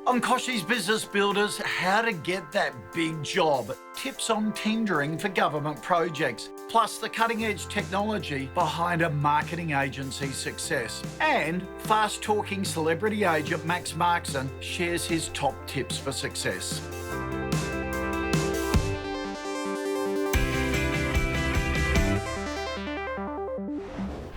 On Kochie's Business Builders, how to get that big job, tips on tendering for government projects, plus the cutting-edge technology behind a marketing agency's success. And fast-talking celebrity agent Max Markson shares his top tips for success.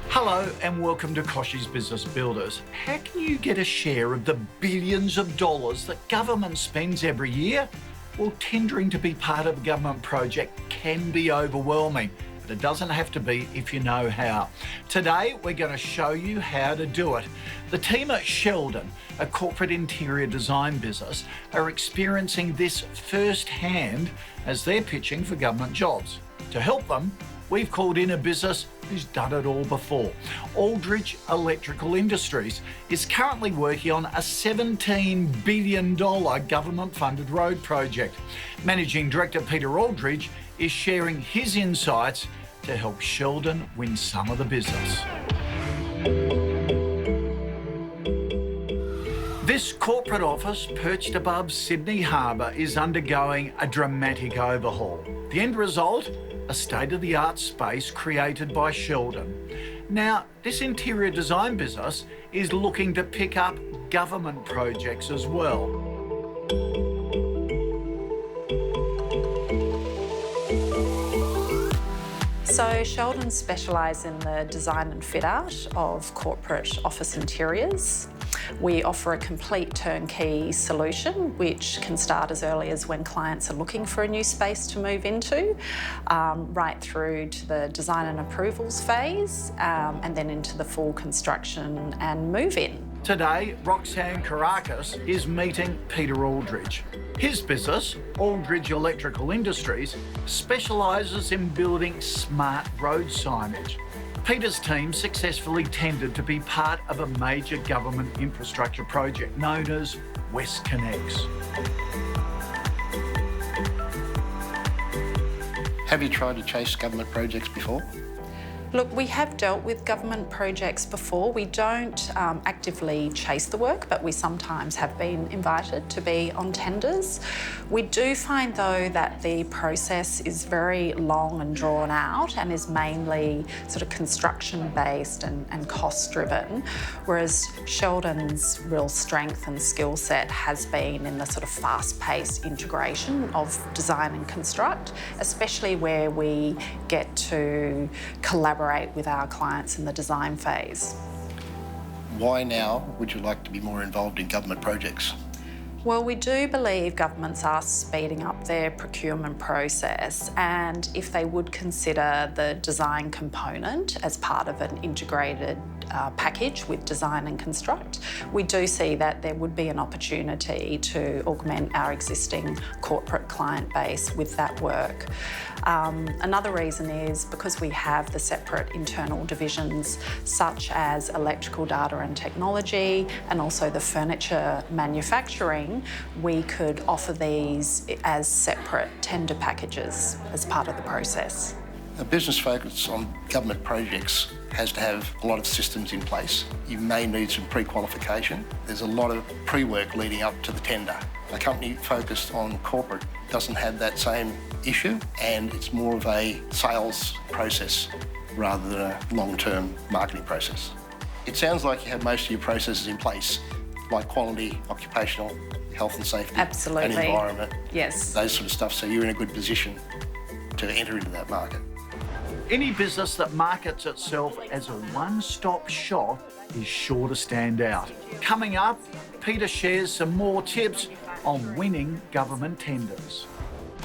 Hello and welcome to Kochie's Business Builders. How can you get a share of the billions of dollars that government spends every year? Well, tendering to be part of a government project can be overwhelming, but it doesn't have to be if you know how. Today, we're going to show you how to do it. The team at Sheldon, a corporate interior design business, are experiencing this firsthand as they're pitching for government jobs. To help them, we've called in a business who's done it all before. Aldridge Electrical Industries is currently working on a $17 billion government-funded road project. Managing Director Peter Aldridge is sharing his insights to help Sheldon win some of the business. This corporate office, perched above Sydney Harbour, is undergoing a dramatic overhaul. The end result? A state-of-the-art space created by Sheldon. Now, this interior design business is looking to pick up government projects as well. So Sheldon specialise in the design and fit-out of corporate office interiors. We offer a complete turnkey solution, which can start as early as when clients are looking for a new space to move into, right through to the design and approvals phase, and then into the full construction and move-in. Today, Roxane Kourakis is meeting Peter Aldridge. His business, Aldridge Electrical Industries, specialises in building smart road signage. Peter's team successfully tendered to be part of a major government infrastructure project known as WestConnex. Have you tried to chase government projects before? Look, we have dealt with government projects before. We don't actively chase the work, but we sometimes have been invited to be on tenders. We do find, though, that the process is very long and drawn out and is mainly sort of construction-based and cost-driven, whereas Sheldon's real strength and skill set has been in the sort of fast-paced integration of design and construct, especially where we get to collaborate with our clients in the design phase. Why now would you like to be more involved in government projects? Well, we do believe governments are speeding up their procurement process, and if they would consider the design component as part of an integrated package with design and construct, we do see that there would be an opportunity to augment our existing corporate client base with that work. Another reason is because we have the separate internal divisions such as electrical data and technology and also the furniture manufacturing, we could offer these as separate tender packages as part of the process. A business focused on government projects has to have a lot of systems in place. You may need some pre-qualification. There's a lot of pre-work leading up to the tender. A company focused on corporate doesn't have that same issue, and it's more of a sales process rather than a long-term marketing process. It sounds like you have most of your processes in place, like quality, occupational, health and safety, absolutely, and environment. Yes. Those sort of stuff, so you're in a good position to enter into that market. Any business that markets itself as a one-stop shop is sure to stand out. Coming up, Peter shares some more tips on winning government tenders.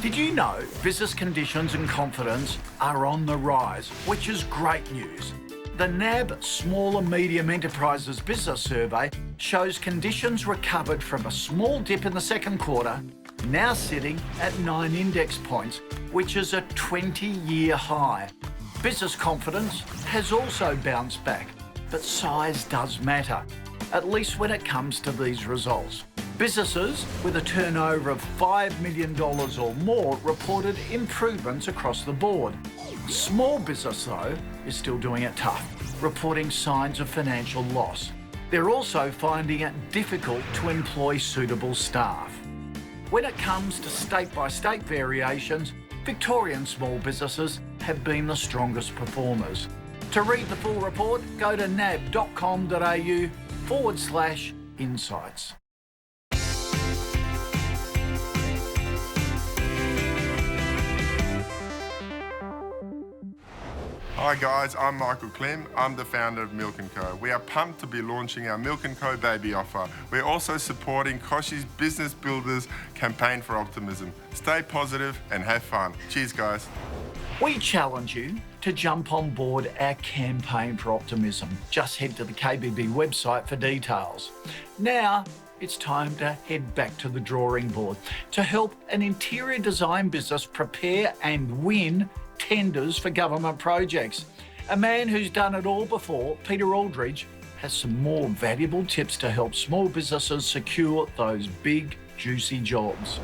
Did you know business conditions and confidence are on the rise, which is great news? The NAB Small and Medium Enterprises Business Survey shows conditions recovered from a small dip in the second quarter, now sitting at 9 index points, which is a 20-year high. Business confidence has also bounced back, but size does matter, at least when it comes to these results. Businesses with a turnover of $5 million or more reported improvements across the board. Small business, though, is still doing it tough, reporting signs of financial loss. They're also finding it difficult to employ suitable staff. When it comes to state-by-state variations, Victorian small businesses have been the strongest performers. To read the full report, go to nab.com.au/insights. Hi guys, I'm Michael Klim. I'm the founder of Milk & Co. We are pumped to be launching our Milk & Co baby offer. We're also supporting Kochie's Business Builders campaign for optimism. Stay positive and have fun. Cheers guys. We challenge you to jump on board our campaign for optimism. Just head to the KBB website for details. Now, it's time to head back to the drawing board to help an interior design business prepare and win tenders for government projects. A man who's done it all before, Peter Aldridge, has some more valuable tips to help small businesses secure those big, juicy jobs.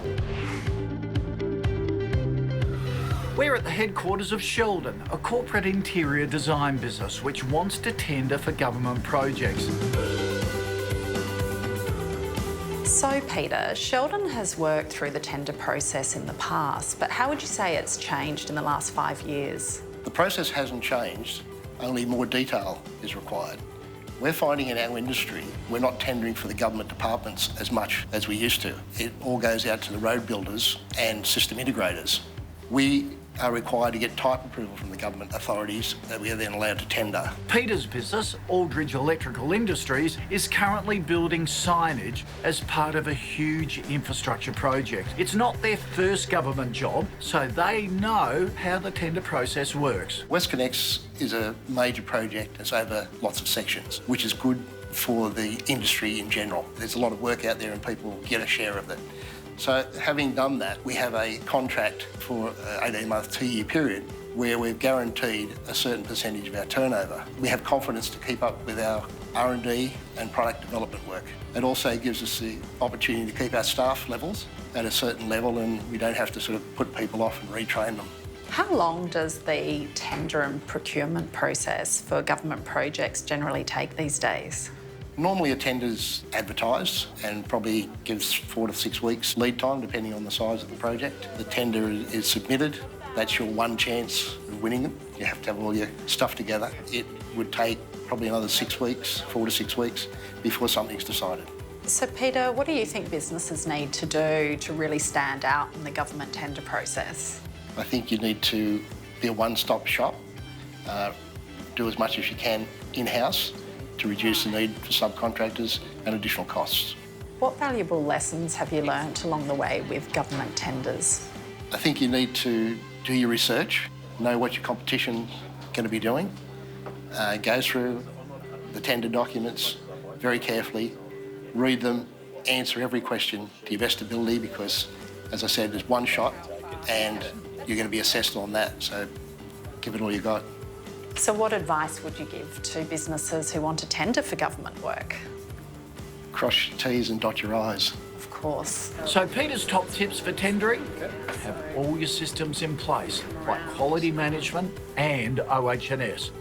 We're at the headquarters of Sheldon, a corporate interior design business which wants to tender for government projects. So Peter, Sheldon has worked through the tender process in the past, but how would you say it's changed in the last 5 years? The process hasn't changed, only more detail is required. We're finding in our industry, we're not tendering for the government departments as much as we used to. It all goes out to the road builders and system integrators. We are required to get type approval from the government authorities that we are then allowed to tender. Peter's business, Aldridge Electrical Industries, is currently building signage as part of a huge infrastructure project. It's not their first government job, so they know how the tender process works. WestConnex is a major project that's over lots of sections, which is good for the industry in general. There's a lot of work out there and people get a share of it. So having done that, we have a contract for an 18-month, 2-year period where we've guaranteed a certain percentage of our turnover. We have confidence to keep up with our R&D and product development work. It also gives us the opportunity to keep our staff levels at a certain level and we don't have to sort of put people off and retrain them. How long does the tender and procurement process for government projects generally take these days? Normally a tender's advertised and probably gives 4 to 6 weeks lead time depending on the size of the project. The tender is submitted. That's your one chance of winning them. You have to have all your stuff together. It would take probably another 6 weeks, 4 to 6 weeks before something's decided. So Peter, what do you think businesses need to do to really stand out in the government tender process? I think you need to be a one-stop shop, do as much as you can in-house to reduce the need for subcontractors and additional costs. What valuable lessons have you learnt along the way with government tenders? I think you need to do your research, know what your competition's going to be doing, go through the tender documents very carefully, read them, answer every question to your best ability because, as I said, there's one shot and you're going to be assessed on that, so give it all you got. So what advice would you give to businesses who want to tender for government work? Cross your T's and dot your I's. Of course. So Peter's top tips for tendering: have all your systems in place, like quality management and OH&S.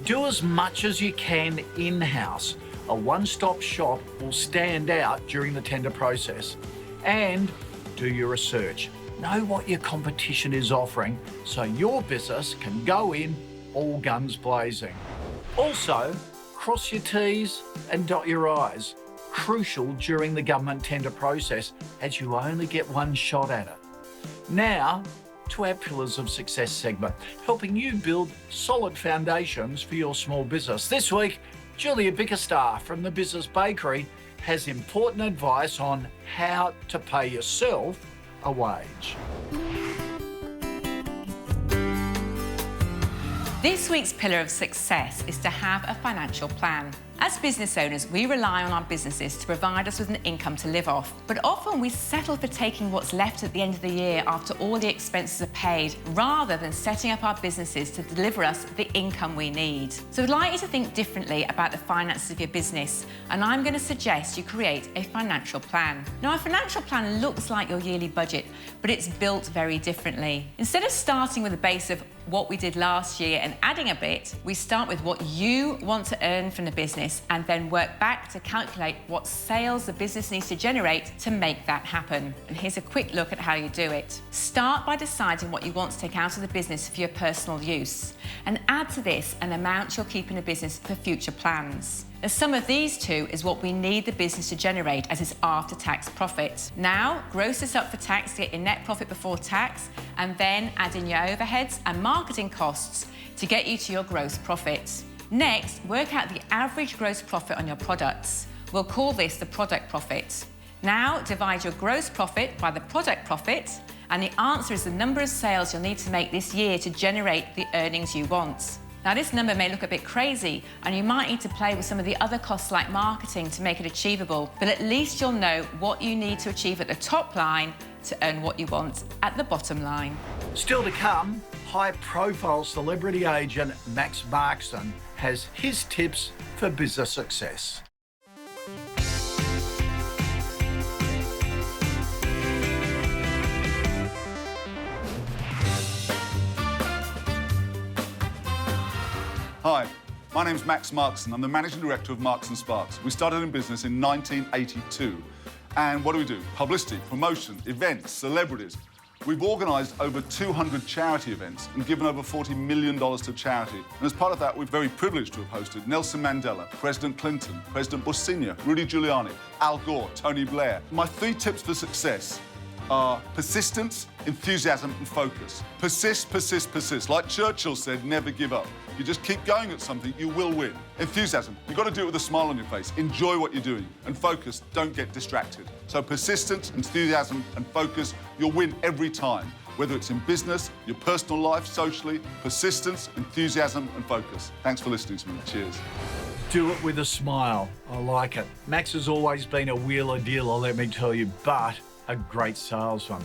Do as much as you can in-house. A one-stop shop will stand out during the tender process. And do your research. Know what your competition is offering so your business can go in all guns blazing. Also, cross your T's and dot your I's. Crucial during the government tender process as you only get one shot at it. Now, to our Pillars of Success segment, helping you build solid foundations for your small business. This week, Julia Bickerstaff from the Business Bakery has important advice on how to pay yourself a wage. This week's pillar of success is to have a financial plan. As business owners, we rely on our businesses to provide us with an income to live off, but often we settle for taking what's left at the end of the year after all the expenses are paid, rather than setting up our businesses to deliver us the income we need. So I'd like you to think differently about the finances of your business, and I'm going to suggest you create a financial plan. Now, a financial plan looks like your yearly budget, but it's built very differently. Instead of starting with a base of what we did last year and adding a bit, we start with what you want to earn from the business business and then work back to calculate what sales the business needs to generate to make that happen. And here's a quick look at how you do it. Start by deciding what you want to take out of the business for your personal use, and add to this an amount you'll keep in the business for future plans. The sum of these two is what we need the business to generate as its after-tax profit. Now, gross this up for tax to get your net profit before tax, and then add in your overheads and marketing costs to get you to your gross profit. Next, work out the average gross profit on your products. We'll call this the product profit. Now, divide your gross profit by the product profit, and the answer is the number of sales you'll need to make this year to generate the earnings you want. Now, this number may look a bit crazy, and you might need to play with some of the other costs like marketing to make it achievable, but at least you'll know what you need to achieve at the top line to earn what you want at the bottom line. Still to come, high-profile celebrity agent Max Markson has his tips for business success. Hi, my name's Max Markson. I'm the Managing Director of Markson Sparks. We started in business in 1982. And what do? Publicity, promotion, events, celebrities. We've organised over 200 charity events and given over $40 million to charity. And as part of that, we're very privileged to have hosted Nelson Mandela, President Clinton, President Bush Sr., Rudy Giuliani, Al Gore, Tony Blair. My 3 tips for success are persistence, enthusiasm and focus. Persist, persist, persist. Like Churchill said, never give up. You just keep going at something, you will win. Enthusiasm, you've got to do it with a smile on your face. Enjoy what you're doing. And focus, don't get distracted. So persistence, enthusiasm and focus, you'll win every time. Whether it's in business, your personal life, socially, persistence, enthusiasm and focus. Thanks for listening to me. Cheers. Do it with a smile. I like it. Max has always been a wheeler dealer, let me tell you, but a great salesman.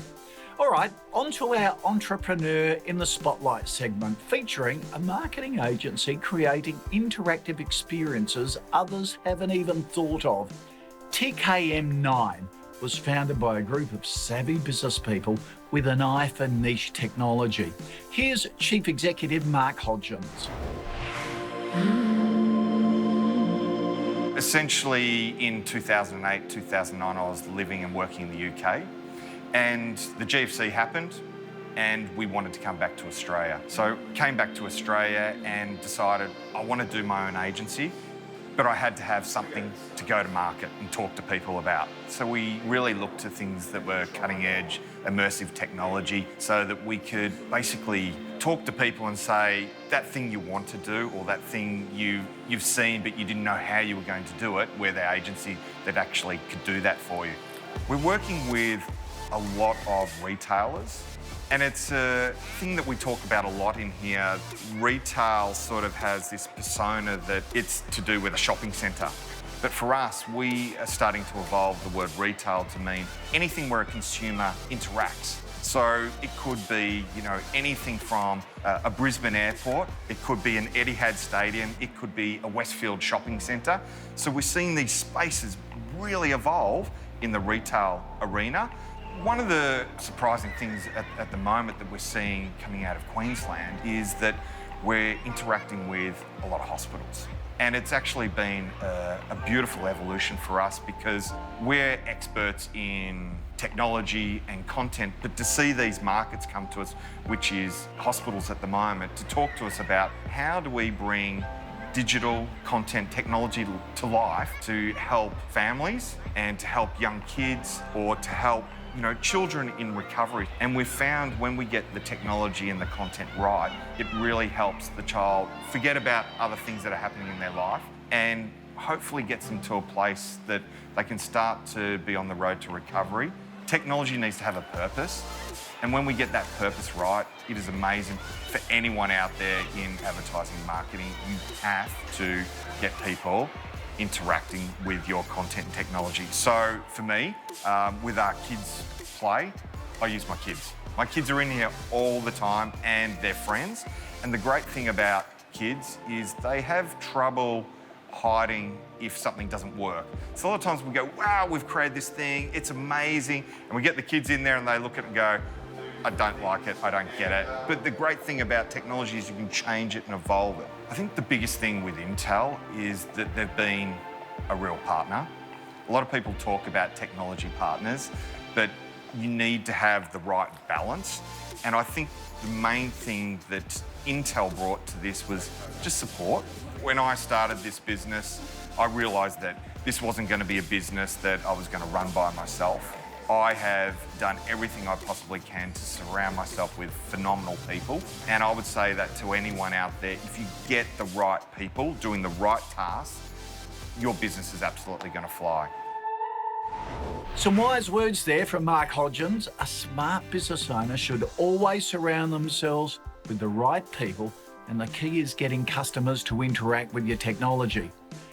All right, on to our Entrepreneur in the Spotlight segment, featuring a marketing agency creating interactive experiences others haven't even thought of. TKM9 was founded by a group of savvy business people with an eye for niche technology. Here's Chief Executive Mark Hodgens. Essentially, in 2008, 2009, I was living and working in the UK, and the GFC happened, and we wanted to come back to Australia. So came back to Australia and decided I want to do my own agency, but I had to have something to go to market and talk to people about. So we really looked to things that were cutting edge, immersive technology, so that we could basically talk to people and say, that thing you want to do, or that thing you've seen but you didn't know how you were going to do it, we're the agency that actually could do that for you. We're working with a lot of retailers, and it's a thing that we talk about a lot in here. Retail sort of has this persona that it's to do with a shopping centre. But for us, we are starting to evolve the word retail to mean anything where a consumer interacts. So it could be, anything from a Brisbane airport, it could be an Etihad Stadium, it could be a Westfield shopping centre. So we're seeing these spaces really evolve in the retail arena. One of the surprising things at the moment that we're seeing coming out of Queensland is that we're interacting with a lot of hospitals. And it's actually been a beautiful evolution for us because we're experts in technology and content, but to see these markets come to us, which is hospitals at the moment, to talk to us about how do we bring digital content technology to life to help families and to help young kids or to help children in recovery. And we've found when we get the technology and the content right, it really helps the child forget about other things that are happening in their life and hopefully gets them to a place that they can start to be on the road to recovery. Technology needs to have a purpose. And when we get that purpose right, it is amazing for anyone out there in advertising and marketing. You have to get people interacting with your content and technology. So for me, with our kids play, I use my kids. My kids are in here all the time and they're friends. And the great thing about kids is they have trouble hiding if something doesn't work. So a lot of times we go, wow, we've created this thing, it's amazing. And we get the kids in there and they look at it and go, I don't like it, I don't get it. But the great thing about technology is you can change it and evolve it. I think the biggest thing with Intel is that they've been a real partner. A lot of people talk about technology partners, but you need to have the right balance. And I think the main thing that Intel brought to this was just support. When I started this business, I realised that this wasn't going to be a business that I was going to run by myself. I have done everything I possibly can to surround myself with phenomenal people. And I would say that to anyone out there, if you get the right people doing the right tasks, your business is absolutely going to fly. Some wise words there from Mark Hodgens. A smart business owner should always surround themselves with the right people, and the key is getting customers to interact with your technology.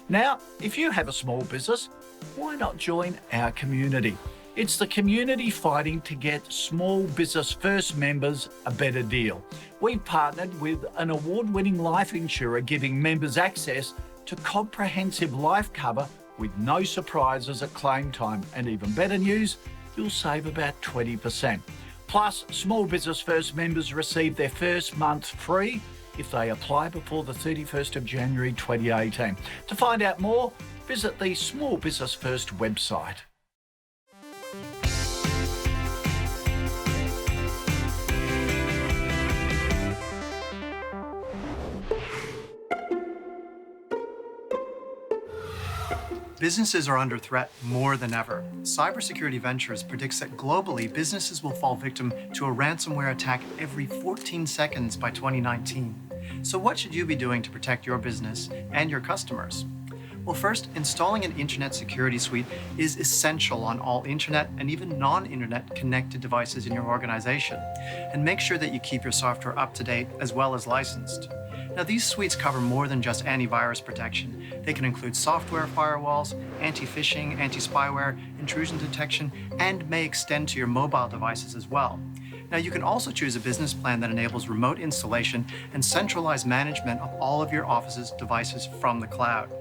Now, if you have a small business, why not join our community? It's the community fighting to get Small Business First members a better deal. We've partnered with an award-winning life insurer giving members access to comprehensive life cover with no surprises at claim time. And even better news, you'll save about 20%. Plus, Small Business First members receive their first month free if they apply before the 31st of January 2018. To find out more, visit the Small Business First website. Businesses are under threat more than ever. Cybersecurity Ventures predicts that globally, businesses will fall victim to a ransomware attack every 14 seconds by 2019. So what should you be doing to protect your business and your customers? Well, first, installing an internet security suite is essential on all internet and even non-internet connected devices in your organization. And make sure that you keep your software up to date as well as licensed. Now, these suites cover more than just antivirus protection. They can include software firewalls, anti-phishing, anti-spyware, intrusion detection, and may extend to your mobile devices as well. Now, you can also choose a business plan that enables remote installation and centralized management of all of your office's devices from the cloud.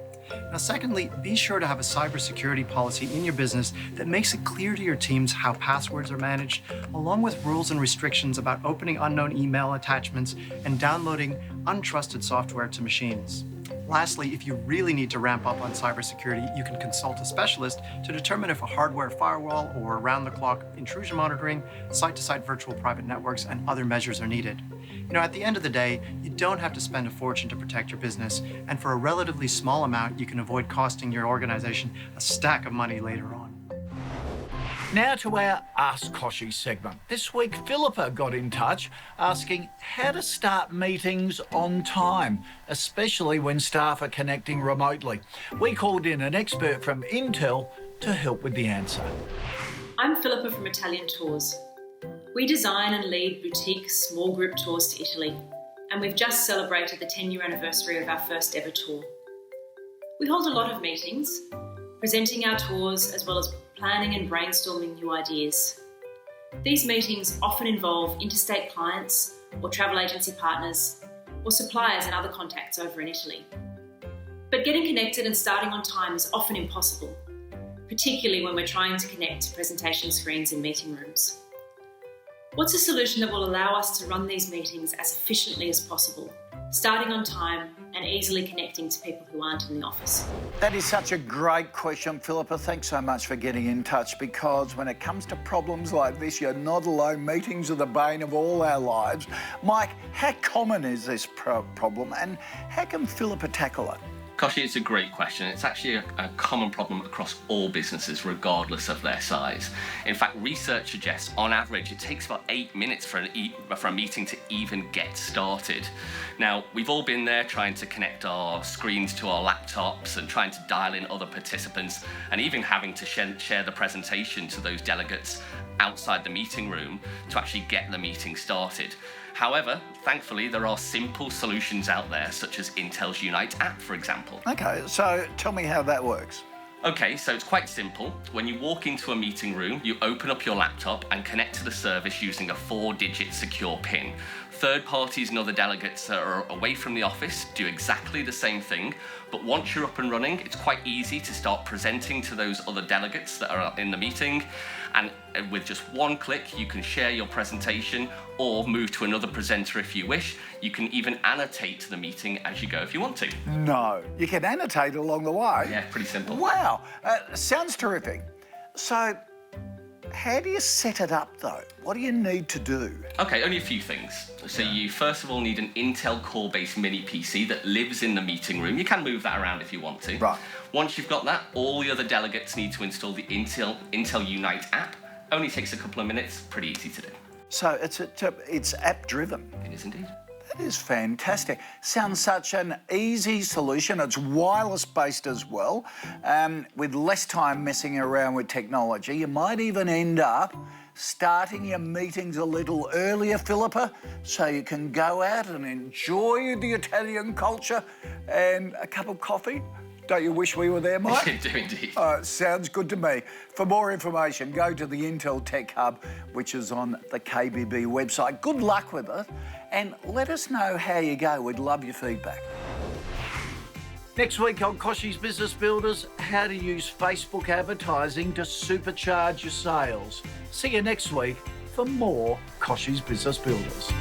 Now, secondly, be sure to have a cybersecurity policy in your business that makes it clear to your teams how passwords are managed, along with rules and restrictions about opening unknown email attachments and downloading untrusted software to machines. Lastly, if you really need to ramp up on cybersecurity, you can consult a specialist to determine if a hardware firewall or around-the-clock intrusion monitoring, site-to-site virtual private networks, and other measures are needed. You know, at the end of the day, you don't have to spend a fortune to protect your business, and for a relatively small amount, you can avoid costing your organization a stack of money later on. Now to our Ask Kochie segment. This week, Philippa got in touch asking how to start meetings on time, especially when staff are connecting remotely. We called in an expert from Intel to help with the answer. I'm Philippa from Italian Tours. We design and lead boutique small group tours to Italy, and we've just celebrated the 10-year anniversary of our first ever tour. We hold a lot of meetings, presenting our tours as well as planning and brainstorming new ideas. These meetings often involve interstate clients or travel agency partners or suppliers and other contacts over in Italy. But getting connected and starting on time is often impossible, particularly when we're trying to connect to presentation screens in meeting rooms. What's a solution that will allow us to run these meetings as efficiently as possible, starting on time and easily connecting to people who aren't in the office? That is such a great question, Philippa. Thanks so much for getting in touch, because when it comes to problems like this, you're not alone. Meetings are the bane of all our lives. Mike, how common is this problem, and how can Philippa tackle it? Kochie, it's a great question. It's actually a common problem across all businesses, regardless of their size. In fact, research suggests, on average, it takes about 8 minutes for a meeting to even get started. Now, we've all been there trying to connect our screens to our laptops and trying to dial in other participants, and even having to share the presentation to those delegates outside the meeting room to actually get the meeting started. However, thankfully, there are simple solutions out there, such as Intel's Unite app, for example. Okay, so tell me how that works. Okay, so it's quite simple. When you walk into a meeting room, you open up your laptop and connect to the service using a 4-digit secure PIN. Third parties and other delegates that are away from the office do exactly the same thing, but once you're up and running, it's quite easy to start presenting to those other delegates that are in the meeting, and with just one click, you can share your presentation or move to another presenter if you wish. You can even annotate the meeting as you go if you want to. No, you can annotate along the way. Yeah, pretty simple. Wow, sounds terrific. So, how do you set it up though? What do you need to do? Okay, only a few things. So you first of all need an Intel Core-based mini PC that lives in the meeting room. You can move that around if you want to. Right. Once you've got that, all the other delegates need to install the Intel Unite app. Only takes a couple of minutes, pretty easy to do. So it's app-driven. It is indeed. That is fantastic. Sounds such an easy solution. It's wireless-based as well, with less time messing around with technology. You might even end up starting your meetings a little earlier, Philippa, so you can go out and enjoy the Italian culture and a cup of coffee. Don't you wish we were there, Mike? I do indeed. Sounds good to me. For more information, go to the Intel Tech Hub, which is on the KBB website. Good luck with it, and let us know how you go. We'd love your feedback. Next week on Kochie's Business Builders, how to use Facebook advertising to supercharge your sales. See you next week for more Kochie's Business Builders.